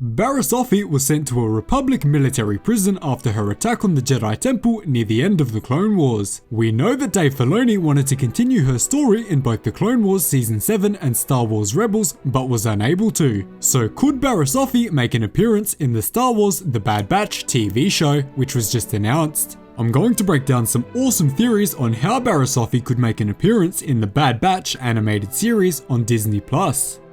Barriss Offee was sent to a Republic military prison after her attack on the Jedi Temple near the end of the Clone Wars. We know that Dave Filloni wanted to continue her story in both the Clone Wars Season 7 and Star Wars Rebels, but was unable to. So could Barriss Offee make an appearance in the Star Wars The Bad Batch TV show, which was just announced? I'm going to break down some awesome theories on how Barriss Offee could make an appearance in the Bad Batch animated series on Disney+.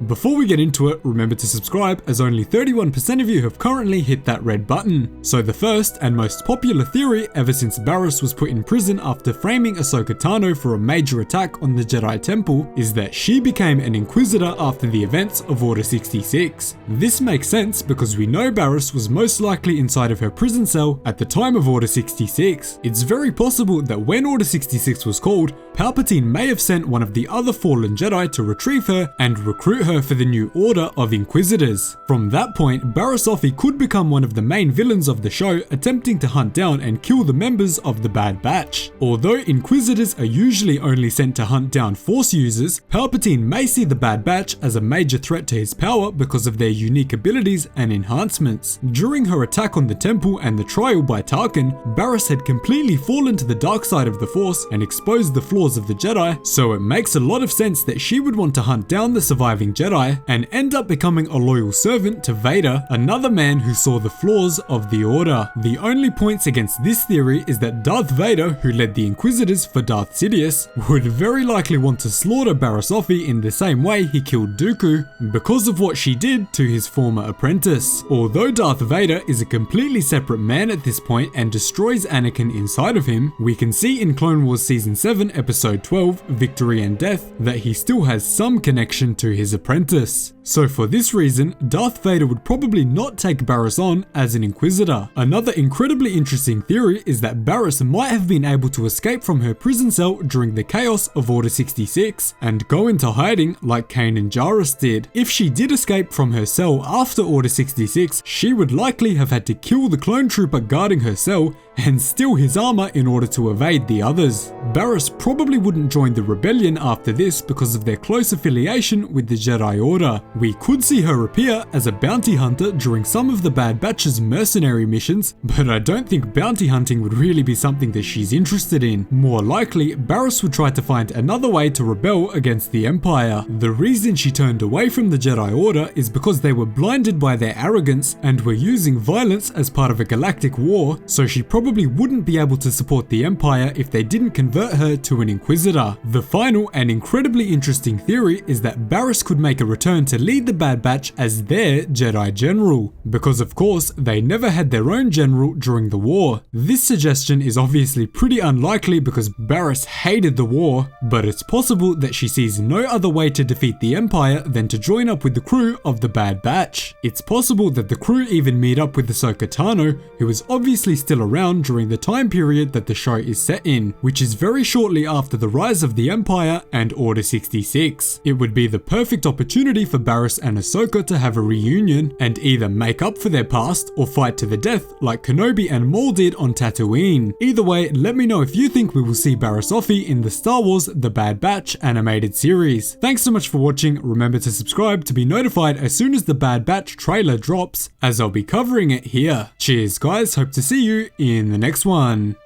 Before we get into it, remember to subscribe, as only 31% of you have currently hit that red button. So the first and most popular theory ever since Barriss was put in prison after framing Ahsoka Tano for a major attack on the Jedi Temple is that she became an inquisitor after the events of Order 66. This makes sense because we know Barriss was most likely inside of her prison cell at the time of Order 66. It's very possible that when Order 66 was called, Palpatine may have sent one of the other fallen Jedi to retrieve her and recruit her for the new order of Inquisitors. From that point, Barriss Offee could become one of the main villains of the show, attempting to hunt down and kill the members of the Bad Batch. Although Inquisitors are usually only sent to hunt down Force users, Palpatine may see the Bad Batch as a major threat to his power because of their unique abilities and enhancements. During her attack on the Temple and the trial by Tarkin, Barriss had completely fallen to the dark side of the Force and exposed the flaws of the Jedi, so it makes a lot of sense that she would want to hunt down the surviving Jedi and end up becoming a loyal servant to Vader, another man who saw the flaws of the Order. The only points against this theory is that Darth Vader, who led the Inquisitors for Darth Sidious, would very likely want to slaughter Barriss Offee in the same way he killed Dooku, because of what she did to his former apprentice. Although Darth Vader is a completely separate man at this point and destroys Anakin inside of him, we can see in Clone Wars Season 7 Episode 12, Victory and Death, that he still has some connection to his apprentice. So for this reason, Darth Vader would probably not take Barriss on as an Inquisitor. Another incredibly interesting theory is that Barriss might have been able to escape from her prison cell during the chaos of Order 66 and go into hiding like Kanan Jarrus did. If she did escape from her cell after Order 66, she would likely have had to kill the clone trooper guarding her cell and steal his armor in order to evade the others. Barriss probably wouldn't join the rebellion after this because of their close affiliation with the Jedi Order. We could see her appear as a bounty hunter during some of the Bad Batch's mercenary missions, but I don't think bounty hunting would really be something that she's interested in. More likely, Barriss would try to find another way to rebel against the Empire. The reason she turned away from the Jedi Order is because they were blinded by their arrogance and were using violence as part of a galactic war, so she probably wouldn't be able to support the Empire if they didn't convert her to an Inquisitor. The final and incredibly interesting theory is that Barriss could make a return to lead the Bad Batch as their Jedi General, because of course they never had their own general during the war. This suggestion is obviously pretty unlikely because Barriss hated the war, but it's possible that she sees no other way to defeat the Empire than to join up with the crew of the Bad Batch. It's possible that the crew even meet up with Ahsoka Tano, who is obviously still around during the time period that the show is set in, which is very shortly after the rise of the Empire and Order 66. It would be the perfect opportunity for Barriss and Ahsoka to have a reunion and either make up for their past or fight to the death like Kenobi and Maul did on Tatooine. Either way, let me know if you think we will see Barriss Offee in the Star Wars The Bad Batch animated series. Thanks so much for watching. Remember to subscribe to be notified as soon as the Bad Batch trailer drops, as I'll be covering it here. Cheers guys, hope to see you in the next one.